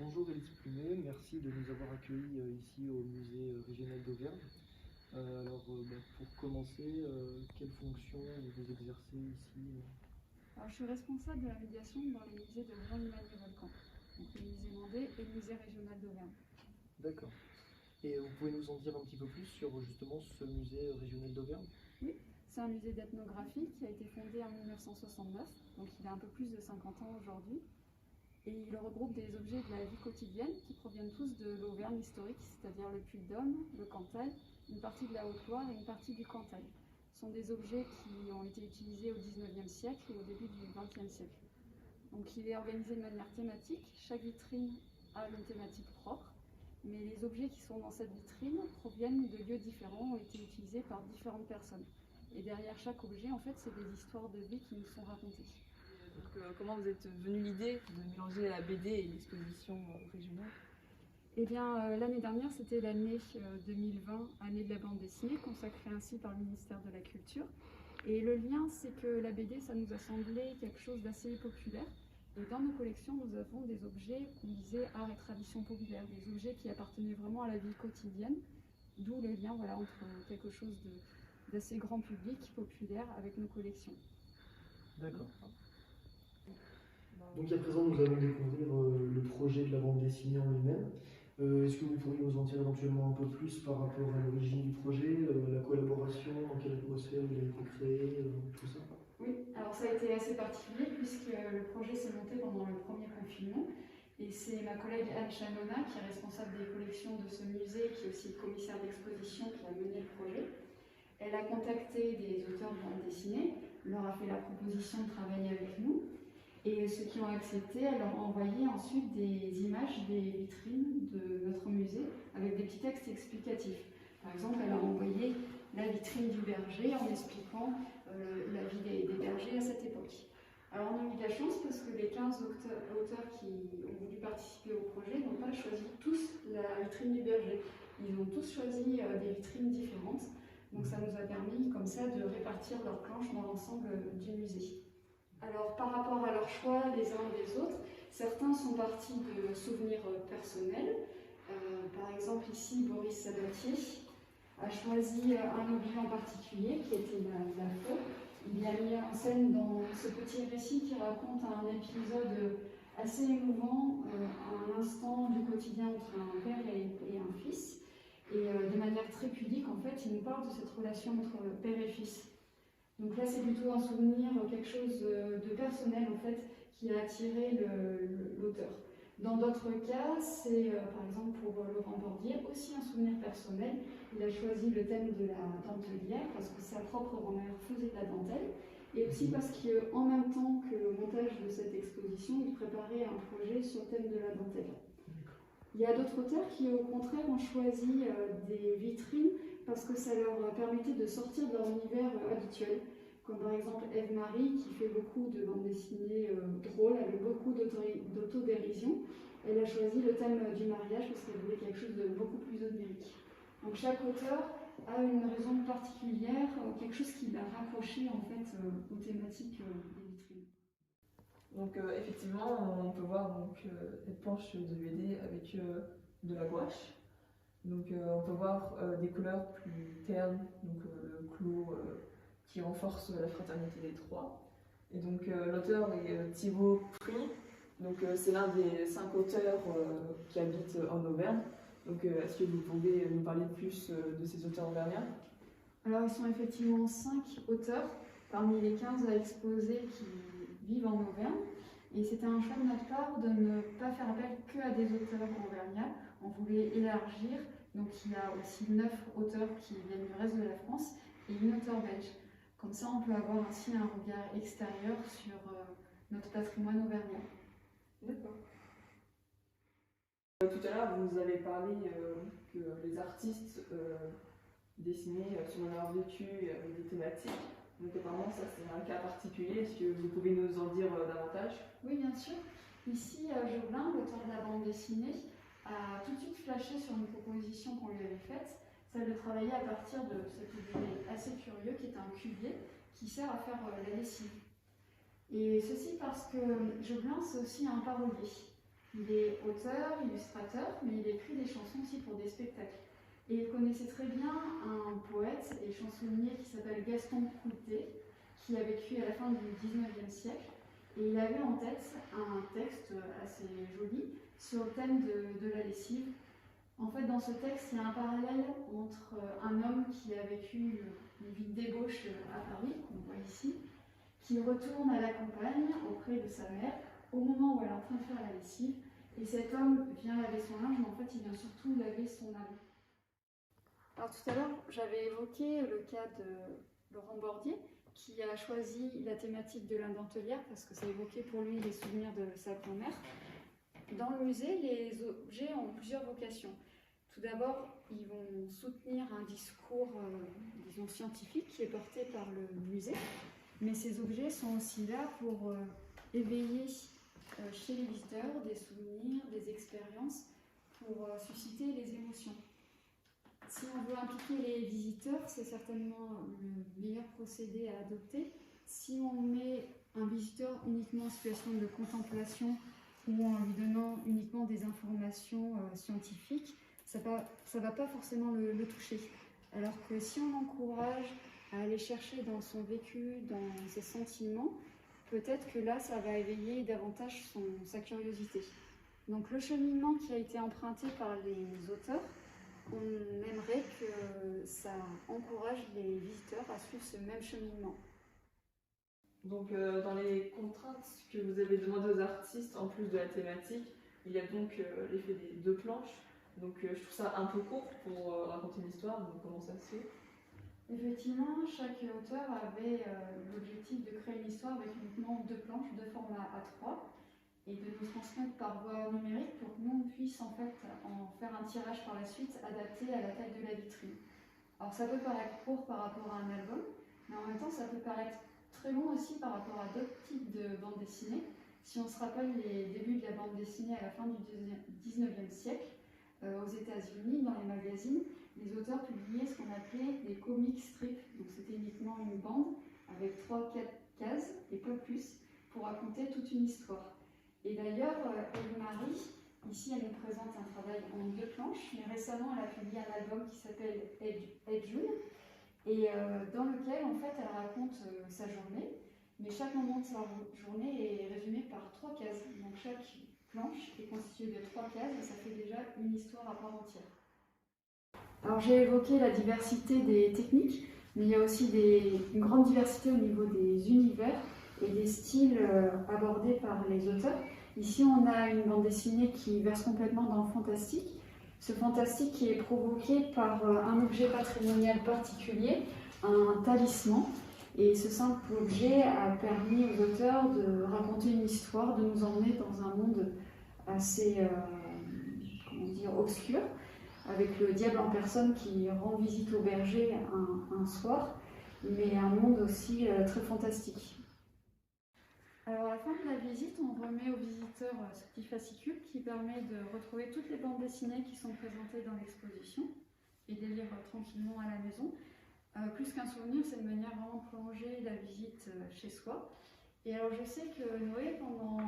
Bonjour Élise Plumet, merci de nous avoir accueillis ici au musée régional d'Auvergne. Pour commencer, quelle fonction vous exercez ici? Alors, je suis responsable de la médiation dans les musées de Grand Limagne et Volcan, donc le musée Mandé et le musée régional d'Auvergne. D'accord. Et vous pouvez nous en dire un petit peu plus sur justement ce musée régional d'Auvergne? Oui, c'est un musée d'ethnographie qui a été fondé en 1969, donc il a un peu plus de 50 ans aujourd'hui. Et il regroupe des objets de la vie quotidienne qui proviennent tous de l'Auvergne historique, c'est-à-dire le Puy-de-Dôme, le Cantal, une partie de la Haute-Loire et une partie du Cantal. Ce sont des objets qui ont été utilisés au XIXe siècle et au début du XXe siècle. Donc il est organisé de manière thématique, chaque vitrine a une thématique propre, mais les objets qui sont dans cette vitrine proviennent de lieux différents, ont été utilisés par différentes personnes. Et derrière chaque objet, en fait, c'est des histoires de vie qui nous sont racontées. Comment vous êtes venu l'idée de mélanger la BD et l'exposition régionale? Eh bien, l'année dernière, c'était l'année 2020, année de la bande dessinée, consacrée ainsi par le ministère de la Culture. Et le lien, c'est que la BD, ça nous a semblé quelque chose d'assez populaire. Et dans nos collections, nous avons des objets qu'on disait art et tradition populaire, des objets qui appartenaient vraiment à la vie quotidienne, d'où le lien entre quelque chose d'assez grand public, populaire, avec nos collections. D'accord. Donc à présent, nous allons découvrir le projet de la bande dessinée en lui-même. Est-ce que vous pourriez nous en dire éventuellement un peu plus par rapport à l'origine du projet, la collaboration, dans quelle atmosphère il a été créé, tout ça? Oui, alors ça a été assez particulier puisque le projet s'est monté pendant le premier confinement et c'est ma collègue Anne Chanona, qui est responsable des collections de ce musée, qui est aussi commissaire d'exposition, qui a mené le projet. Elle a contacté des auteurs de bande dessinée, leur a fait la proposition de travailler avec nous et ceux qui ont accepté, elle leur a envoyé ensuite des images des vitrines de notre musée avec des petits textes explicatifs. Par exemple, elle a envoyé la vitrine du berger en expliquant la vie des bergers à cette époque. Alors on a eu de la chance parce que les 15 auteurs qui ont voulu participer au projet n'ont pas choisi tous la vitrine du berger. Ils ont tous choisi des vitrines différentes. Donc ça nous a permis comme ça de répartir leurs planches dans l'ensemble du musée. Alors par rapport à leur choix les uns des autres, certains sont partis de souvenirs personnels. Par exemple ici, Boris Sabatier a choisi un objet en particulier qui était la faux. Il a mis en scène dans ce petit récit qui raconte un épisode assez émouvant, un instant du quotidien entre un père et un fils. Et de manière très pudique, en fait, il nous parle de cette relation entre père et fils. Donc là, c'est plutôt un souvenir, quelque chose de personnel, en fait, qui a attiré l'auteur. Dans d'autres cas, c'est par exemple pour Laurent Bordier, aussi un souvenir personnel. Il a choisi le thème de la dentelière parce que sa propre grand-mère faisait de la dentelle et aussi parce qu'en même temps que le montage de cette exposition, il préparait un projet sur le thème de la dentelle. Il y a d'autres auteurs qui, au contraire, ont choisi des vitrines parce que ça leur permettait de sortir de leur univers habituel. Comme par exemple Ève-Marie, qui fait beaucoup de bandes dessinées drôles, avec beaucoup d'autodérision. Elle a choisi le thème du mariage parce qu'elle voulait quelque chose de beaucoup plus onirique. Donc chaque auteur a une raison particulière, quelque chose qui l'a raccroché en fait aux thématiques des vitrines. Donc effectivement, on peut voir cette planche de BD avec de la gouache. Donc on peut voir des couleurs plus ternes, donc le clos qui renforce la fraternité des trois. Et donc l'auteur est Thibaut Pry. Donc c'est l'un des 5 auteurs qui habitent en Auvergne. Donc est-ce que vous pouvez nous parler plus de ces auteurs auvergnats? Alors ils sont effectivement 5 auteurs parmi les 15 à exposer qui vivent en Auvergne. Et c'était un choix de notre part de ne pas faire appel que à des auteurs auvergnats. On voulait élargir. Donc il y a aussi 9 auteurs qui viennent du reste de la France et une auteure belge. Comme ça, on peut avoir ainsi un regard extérieur sur notre patrimoine auvergnat. D'accord. Tout à l'heure, vous avez parlé que les artistes dessinaient sur leur vécu avec des thématiques. Donc apparemment, ça c'est un cas particulier. Est-ce que vous pouvez nous en dire davantage? Oui, bien sûr. Ici, Joblin, l'auteur de la bande dessinée, a tout de suite flashé sur une proposition qu'on lui avait faite, celle de travailler à partir de cet objet assez curieux qui est un cuvier qui sert à faire la lessive. Et ceci parce que Joblin, c'est aussi un parolier. Il est auteur, illustrateur, mais il écrit des chansons aussi pour des spectacles. Et il connaissait très bien un poète et chansonnier qui s'appelle Gaston Coutet, qui a vécu à la fin du XIXe siècle. Et il avait en tête un texte assez joli sur le thème de la lessive. En fait, dans ce texte, il y a un parallèle entre un homme qui a vécu une vie de débauche à Paris, qu'on voit ici, qui retourne à la campagne auprès de sa mère au moment où elle est en train de faire la lessive. Et cet homme vient laver son linge, mais en fait, il vient surtout laver son âme. Alors tout à l'heure, j'avais évoqué le cas de Laurent Bordier, qui a choisi la thématique de la dentelière parce que ça évoquait pour lui les souvenirs de sa grand-mère. Dans le musée, les objets ont plusieurs vocations. Tout d'abord, ils vont soutenir un discours, disons, scientifique qui est porté par le musée, mais ces objets sont aussi là pour éveiller chez les visiteurs des souvenirs, des expériences, pour susciter les émotions. Si on veut impliquer les visiteurs, c'est certainement le meilleur procédé à adopter. Si on met un visiteur uniquement en situation de contemplation ou en lui donnant uniquement des informations scientifiques, ça va pas forcément le toucher. Alors que si on l'encourage à aller chercher dans son vécu, dans ses sentiments, peut-être que là, ça va éveiller davantage sa curiosité. Donc le cheminement qui a été emprunté par les auteurs, on aimerait que ça encourage les visiteurs à suivre ce même cheminement. Donc dans les contraintes que vous avez demandé aux artistes, en plus de la thématique, il y a donc l'effet des 2 planches. Donc je trouve ça un peu court pour raconter une histoire, donc comment ça se fait? Effectivement, chaque auteur avait l'objectif de créer une histoire avec uniquement 2 planches de format A3 et de nous transmettre par voie numérique pour que nous on puisse en fait en faire un tirage par la suite adapté à la taille de la vitrine. Alors ça peut paraître court par rapport à un album, mais en même temps ça peut paraître très long aussi par rapport à d'autres types de bandes dessinées. Si on se rappelle les débuts de la bande dessinée à la fin du 19e siècle, aux États-Unis, dans les magazines, les auteurs publiaient ce qu'on appelait des comic strips. Donc c'était uniquement une bande avec 3-4 cases et pas plus pour raconter toute une histoire. Et d'ailleurs, Eve-Marie, ici elle nous présente un travail en 2 planches, mais récemment elle a publié un album qui s'appelle Edjune, et dans lequel en fait elle raconte sa journée, mais chaque moment de sa journée est résumé par 3 cases. Donc chaque planche est constituée de 3 cases et ça fait déjà une histoire à part entière. Alors j'ai évoqué la diversité des techniques, mais il y a aussi une grande diversité au niveau des univers et des styles abordés par les auteurs. Ici on a une bande dessinée qui verse complètement dans le fantastique. Ce fantastique qui est provoqué par un objet patrimonial particulier, un talisman. Et ce simple objet a permis aux auteurs de raconter une histoire, de nous emmener dans un monde assez obscur, avec le diable en personne qui rend visite au berger un soir, mais un monde aussi très fantastique. Alors à la fin de la visite, on remet aux visiteurs ce petit fascicule qui permet de retrouver toutes les bandes dessinées qui sont présentées dans l'exposition et de les lire tranquillement à la maison. Plus qu'un souvenir, c'est une manière vraiment de prolonger la visite chez soi. Et alors je sais que Noé, pendant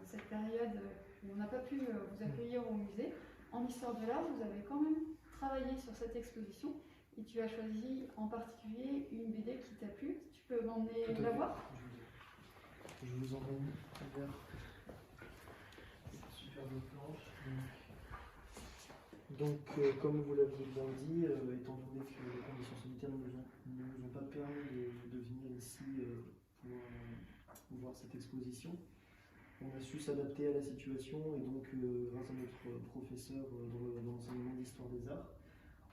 cette période où on n'a pas pu vous accueillir au musée, en histoire de l'art, vous avez quand même travaillé sur cette exposition et tu as choisi en particulier une BD qui t'a plu. Tu peux m'emmener la voir? Je vous emmène vers cette superbe planche. Donc comme vous l'aviez bien dit, étant donné que les conditions sanitaires ne nous ont pas permis de venir ici pour voir cette exposition, on a su s'adapter à la situation et donc grâce à notre professeur dans l'enseignement d'histoire des arts,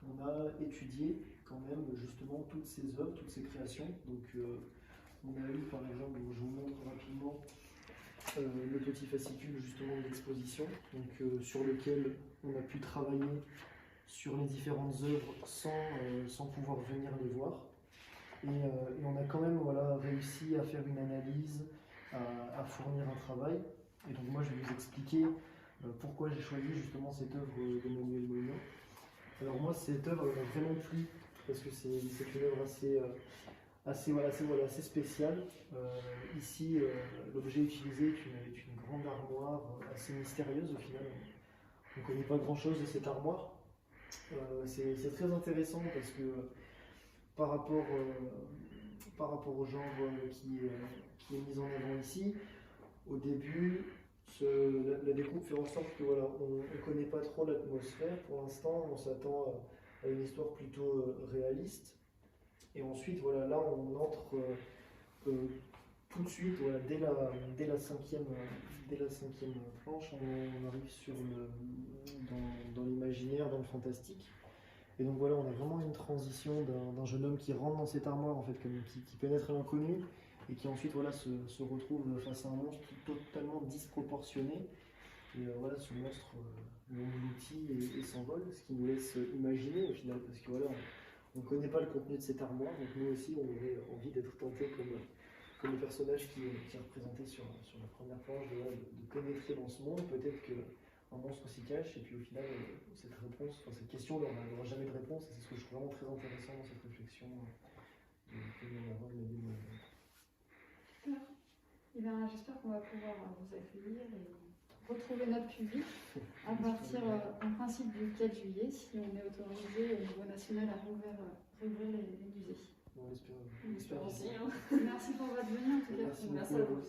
on a étudié quand même justement toutes ces œuvres, toutes ces créations. Donc on a eu par exemple, je vous montre rapidement le petit fascicule justement de l'exposition, donc sur lequel on a pu travailler sur les différentes œuvres sans pouvoir venir les voir. Et on a quand même réussi à faire une analyse, à fournir un travail. Et donc moi je vais vous expliquer pourquoi j'ai choisi justement cette œuvre de Manuel Molino. Alors moi cette œuvre m'a vraiment plu parce que c'est une œuvre assez spécial. Ici, l'objet utilisé est une grande armoire assez mystérieuse au final. On ne connaît pas grand-chose de cette armoire. C'est très intéressant parce que par rapport au genre qui est mis en avant ici, au début, la découpe fait en sorte que voilà, on ne connaît pas trop l'atmosphère. Pour l'instant, on s'attend à une histoire plutôt réaliste. Et ensuite, voilà, là, on entre tout de suite, voilà, dès la cinquième planche, on arrive dans l'imaginaire, dans le fantastique. Et donc voilà, on a vraiment une transition d'un jeune homme qui rentre dans cette armoire, en fait, qui pénètre l'inconnu, et qui ensuite voilà, se retrouve face à un monstre totalement disproportionné. Et voilà, ce monstre l'engloutit et s'envole, ce qui nous laisse imaginer au final, parce que voilà, on ne connaît pas le contenu de cette armoire, donc nous aussi on aurait envie d'être tentés comme le personnage qui est représenté sur la première planche, de pénétrer dans ce monde. Peut-être qu'un monstre s'y cache, et puis au final, cette question n'aura jamais de réponse, et c'est ce que je trouve vraiment très intéressant dans cette réflexion que vient d'avoir Nabil Mohamed. Super. Eh bien, j'espère qu'on va pouvoir vous accueillir et retrouver notre public à partir en principe du 4 juillet, si on est autorisé au niveau national à rouvrir les musées. On espère aussi. Merci pour votre venue en tout cas. Merci à vous.